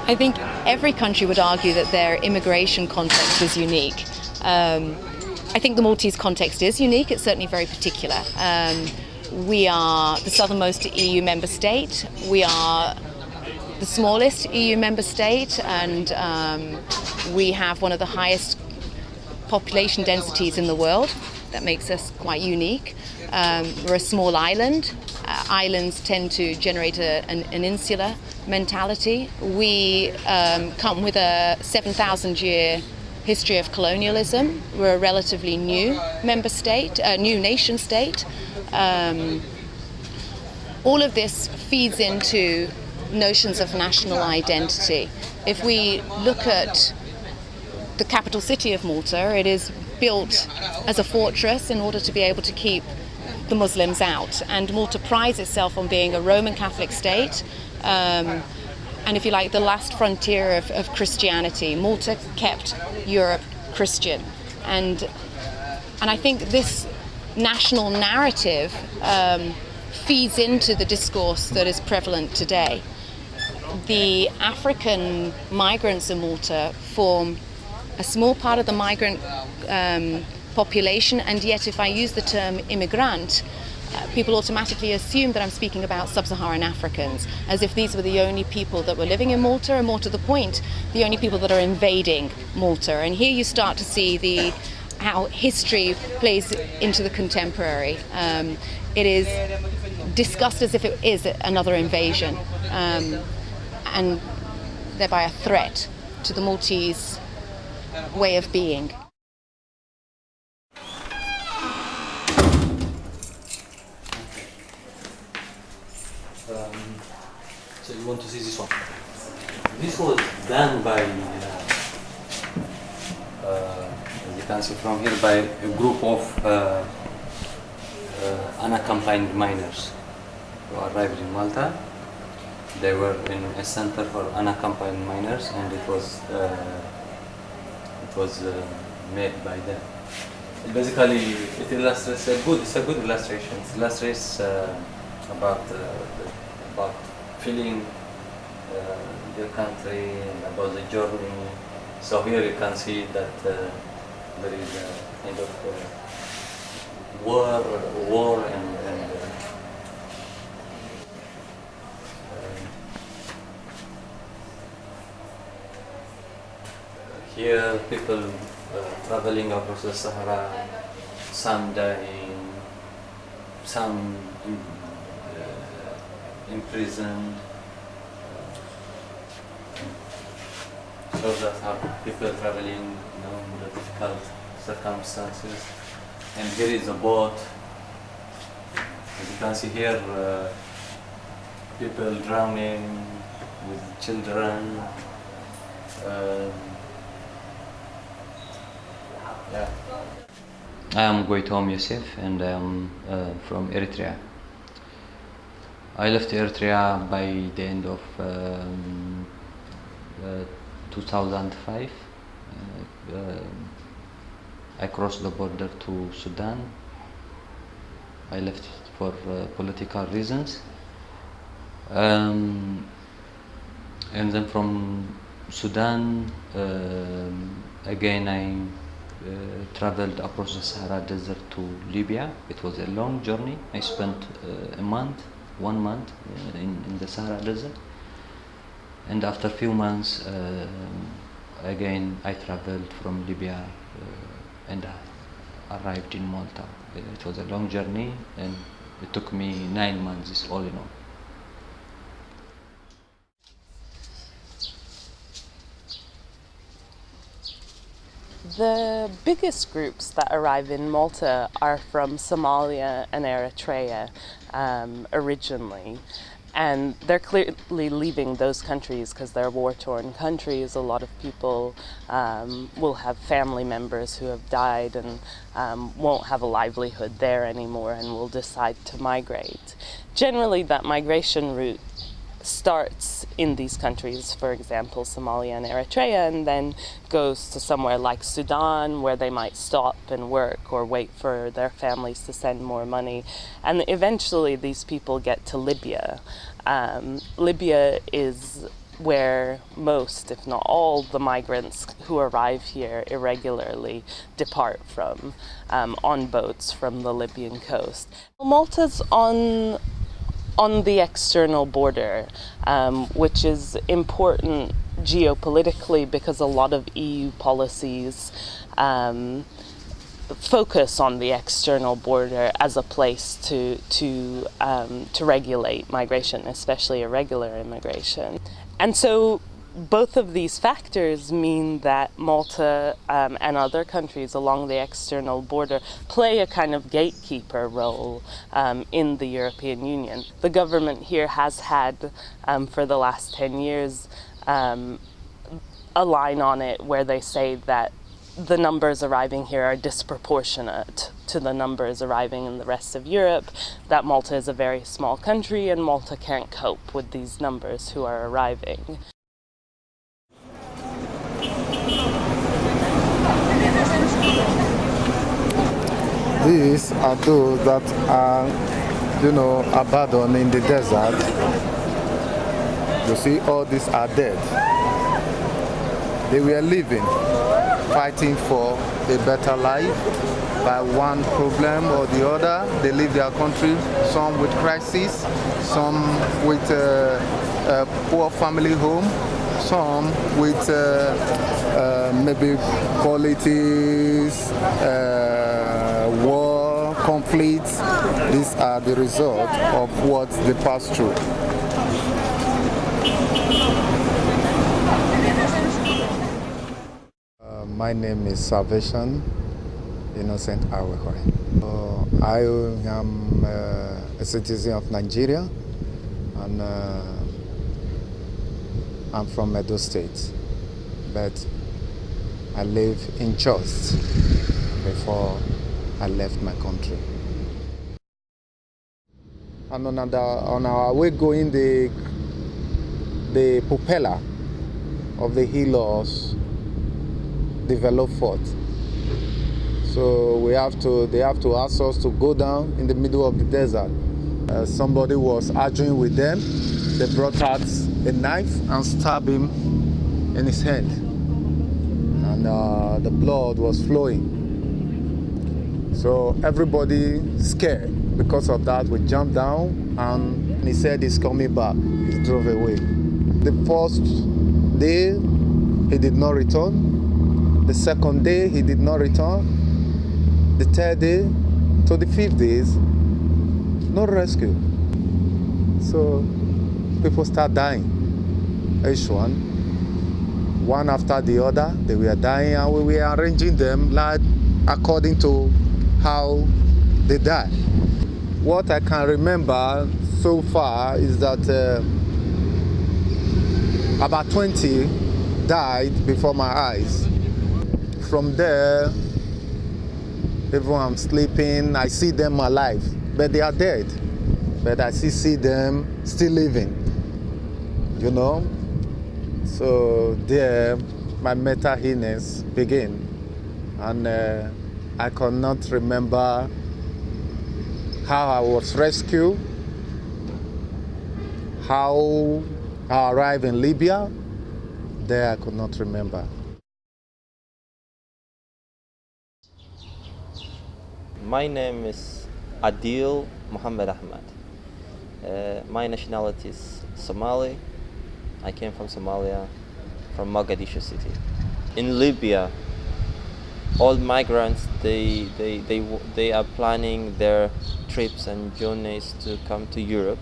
I think every country would argue that their immigration context is unique. I think the Maltese context is unique. It's certainly very particular. We are the southernmost EU member state. We are the smallest EU member state, and we have one of the highest population densities in the world. That makes us quite unique. We're a small island. Islands tend to generate an insular mentality. We come with a 7,000-year history of colonialism. We're a relatively new member state, new nation state. All of this feeds into notions of national identity. If we look at the capital city of Malta, it is built as a fortress in order to be able to keep the Muslims out. And Malta prides itself on being a Roman Catholic state, and if you like, the last frontier of Christianity. Malta kept Europe Christian. And I think this national narrative feeds into the discourse that is prevalent today. The African migrants in Malta form a small part of the migrant population, and yet if I use the term immigrant, people automatically assume that I'm speaking about sub-Saharan Africans, as if these were the only people that were living in Malta, and more to the point, the only people that are invading Malta. And here you start to see how history plays into the contemporary. It is discussed as if it is another invasion, and thereby a threat to the Maltese way of being. So you want to see this one? This was done by, as you can see from here, by a group of unaccompanied minors who arrived in Malta. They were in a center for unaccompanied minors, and it was made by them. Basically, it illustrates it's a good illustration. It illustrates about feeling their country, about the journey. So here you can see that there is a kind of war and here people traveling across the Sahara, some dying, some imprisoned. So that's how people are traveling, under difficult circumstances. And here is a boat. As you can see here, people drowning with children. Yeah. I am Goitom Youssef, and I am from Eritrea. I left Eritrea by the end of 2005. I crossed the border to Sudan. I left for political reasons. And then from Sudan, again I traveled across the Sahara Desert to Libya. It was a long journey. I spent one month in the Sahara Desert, and after a few months again I traveled from Libya and I arrived in Malta. It was a long journey, and it took me 9 months all in all. The biggest groups that arrive in Malta are from Somalia and Eritrea originally, and they're clearly leaving those countries because they're war-torn countries. A lot of people will have family members who have died and won't have a livelihood there anymore and will decide to migrate. Generally, that migration route starts in these countries, for example Somalia and Eritrea, and then goes to somewhere like Sudan, where they might stop and work or wait for their families to send more money, and eventually these people get to Libya. Libya is where most, if not all, the migrants who arrive here irregularly depart from, on boats from the Libyan coast. Malta's on the external border, which is important geopolitically because a lot of EU policies focus on the external border as a place to regulate migration, especially irregular immigration. And so both of these factors mean that Malta and other countries along the external border play a kind of gatekeeper role in the European Union. The government here has had, for the last 10 years, a line on it where they say that the numbers arriving here are disproportionate to the numbers arriving in the rest of Europe, that Malta is a very small country and Malta can't cope with these numbers who are arriving. These are those that are, abandoned in the desert. You see, all these are dead. They were living, fighting for a better life. By one problem or the other, they leave their country, some with crisis, some with a poor family home, some with maybe politics, war, conflicts. These are the result of what they pass through. My name is Salvation Innocent Awehoi. I am a citizen of Nigeria, and I'm from Edo State, but I live in Jos before I left my country. And on our way going, the propeller of the Hilos developed fault. So they have to ask us to go down in the middle of the desert. Somebody was arguing with them. They brought out a knife and stabbed him in his hand. And the blood was flowing. So everybody scared. Because of that, we jumped down and he said he's coming back. He drove away. The first day, he did not return. The second day, he did not return. The third day to the 5th days, no rescue. So people start dying. Each one after the other, they were dying, and we were arranging them like according to how they died. What I can remember so far is that about 20 died before my eyes. From there, even I'm sleeping, I see them alive, but they are dead. But I see them still living, you know? So there, my mental illness began. And I cannot remember how I was rescued, how I arrived in Libya. There I could not remember. My name is Adil Muhammad Ahmad. My nationality is Somali. I came from Somalia, from Mogadishu city. In Libya, all migrants, they are planning their trips and journeys to come to Europe.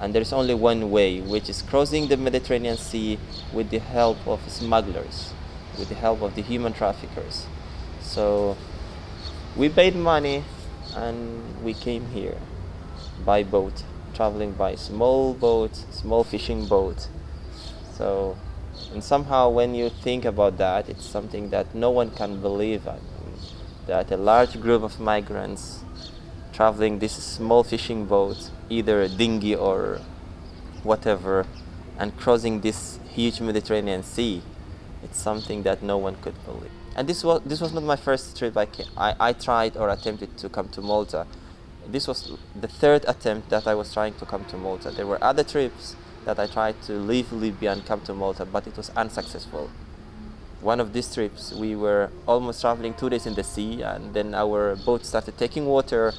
And there's only one way, which is crossing the Mediterranean Sea with the help of smugglers, with the help of the human traffickers. So we paid money and we came here by boat, traveling by small boat, small fishing boat. So, and somehow when you think about that, it's something that no one can believe in, that a large group of migrants traveling this small fishing boat, either a dinghy or whatever, and crossing this huge Mediterranean Sea, it's something that no one could believe. And this was not my first trip. I tried or attempted to come to Malta. This was the third attempt that I was trying to come to Malta. There were other trips, that I tried to leave Libya and come to Malta, but it was unsuccessful. One of these trips, we were almost traveling 2 days in the sea, and then our boat started taking water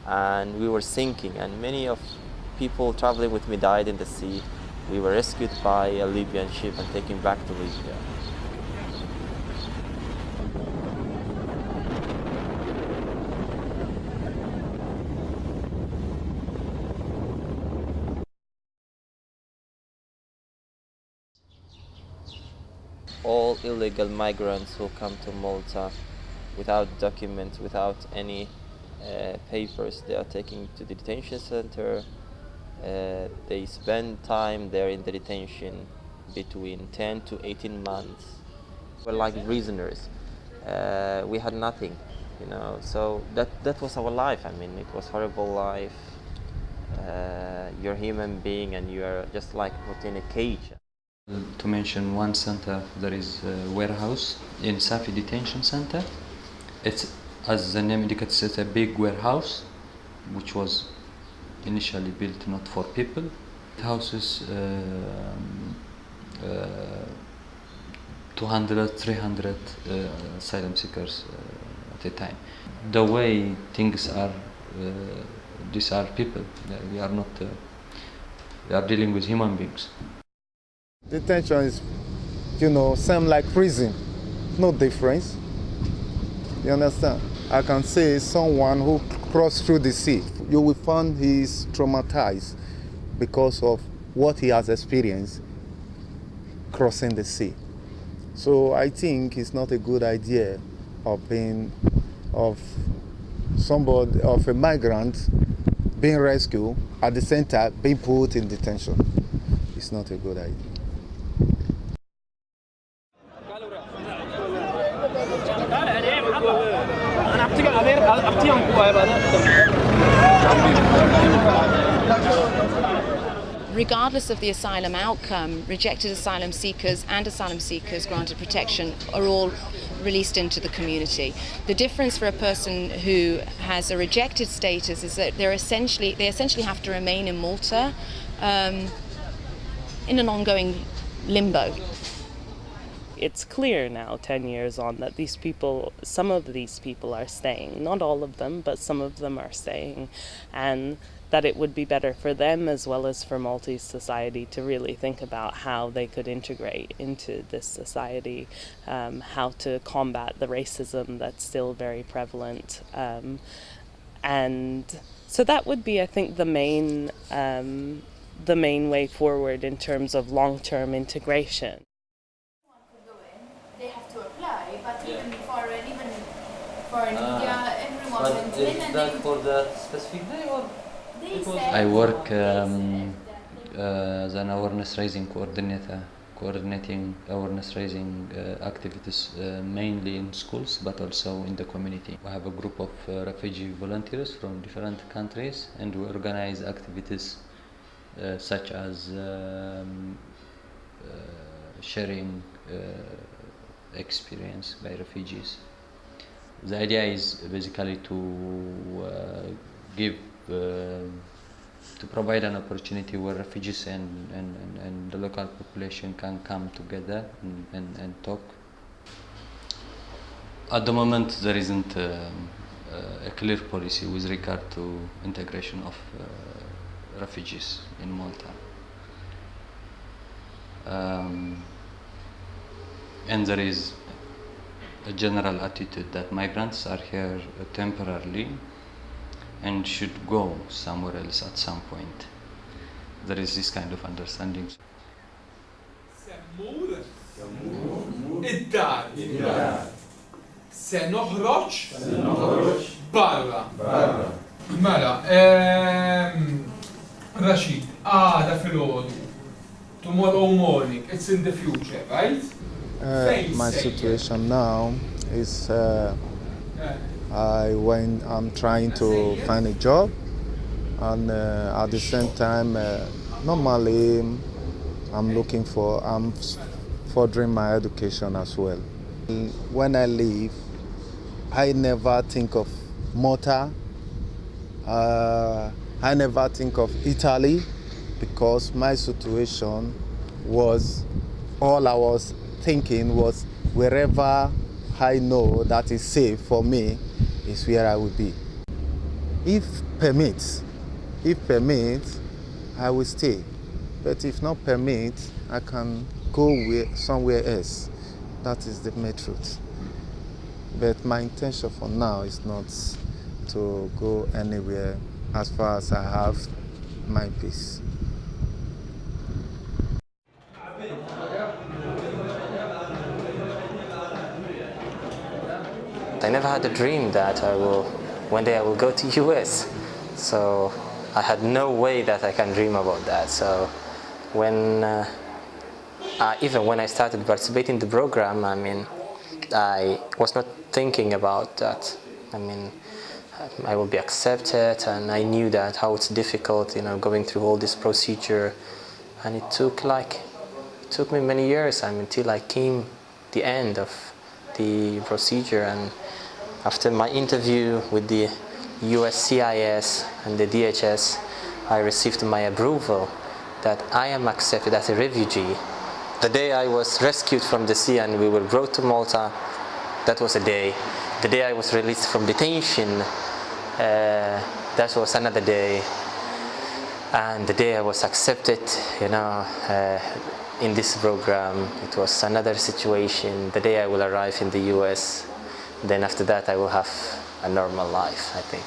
and we were sinking, and many of people traveling with me died in the sea. We were rescued by a Libyan ship and taken back to Libya. All illegal migrants who come to Malta without documents, without any papers, they are taken to the detention center. They spend time there in the detention between 10 to 18 months. We're like prisoners. We had nothing, you know, so that was our life. I mean, it was horrible life. You're a human being and you are just like put in a cage. To mention one center, there is a warehouse in Safi Detention Center. It's, as the name indicates, it's a big warehouse which was initially built not for people. It houses 200, 300 asylum seekers at a time. The way things are, these are people. We are not, we are dealing with human beings. Detention is, you know, same like prison, no difference. You understand? I can say someone who crossed through the sea, you will find he's traumatized because of what he has experienced crossing the sea. So I think it's not a good idea of a migrant being rescued at the same time being put in detention. It's not a good idea. Regardless of the asylum outcome, rejected asylum seekers and asylum seekers granted protection are all released into the community. The difference for a person who has a rejected status is that they essentially have to remain in Malta in an ongoing limbo. It's clear now, 10 years on, that these people, some of these people are staying. Not all of them, but some of them are staying. And that it would be better for them as well as for Maltese society to really think about how they could integrate into this society, how to combat the racism that's still very prevalent. And so that would be, I think, the main way forward in terms of long-term integration. They have to apply, but even for India, everyone went in and that for that specific day or? they said I work as an awareness raising coordinator, coordinating awareness raising activities mainly in schools but also in the community. We have a group of refugee volunteers from different countries, and we organize activities such as sharing experience by refugees. The idea is basically to to provide an opportunity where refugees and the local population can come together and talk. At the moment, there isn't a clear policy with regard to integration of refugees in Malta. And there is a general attitude that migrants are here temporarily and should go somewhere else at some point. There is this kind of understanding. id-dar se noħroġ barra. Mela, Rashid, għada fil-ħodu, tomorrow morning, it's in the future, right? My situation now is I'm trying to find a job, and at the same time, normally I'm furthering my education as well. When I leave, I never think of Malta. I never think of Italy, because my situation was, all I was thinking was wherever I know that is safe for me is where I will be. If permits, I will stay. But if not permit, I can go somewhere else. That is the main truth. But my intention for now is not to go anywhere as far as I have my peace. I never had a dream that one day I will go to US. So I had no way that I can dream about that. So even when I started participating in the program, I mean, I was not thinking about that. I mean, I will be accepted, and I knew that how it's difficult, going through all this procedure, and it took me many years, until I came the end of the procedure. And after my interview with the USCIS and the DHS, I received my approval that I am accepted as a refugee. The day I was rescued from the sea and we were brought to Malta, that was a day. The day I was released from detention, that was another day. And the day I was accepted, in this program, it was another situation. The day I will arrive in the US, then after that I will have a normal life, I think.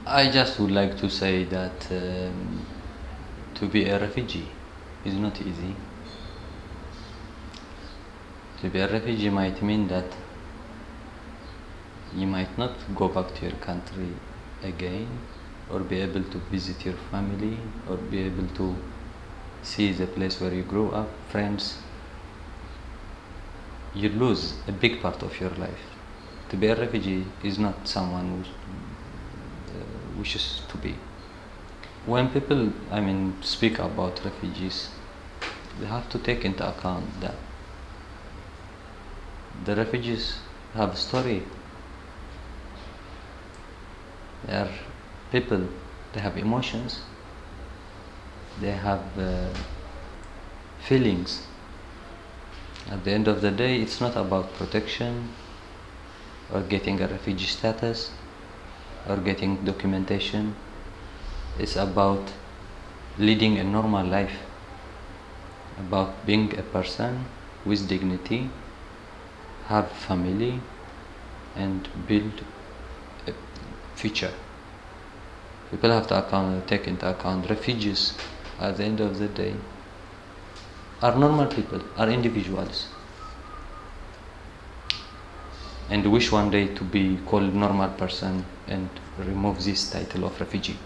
I just would like to say that to be a refugee is not easy. To be a refugee might mean that you might not go back to your country again, or be able to visit your family, or be able to see the place where you grew up, friends. You lose a big part of your life. To be a refugee is not someone who wishes to be. When people, speak about refugees, they have to take into account that the refugees have a story. They are people, they have emotions, they have feelings. At the end of the day, it's not about protection or getting a refugee status or getting documentation. It's about leading a normal life, about being a person with dignity, have family, and build a future. People have to take into account refugees, at the end of the day, are normal people, are individuals, and wish one day to be called normal person and remove this title of refugee.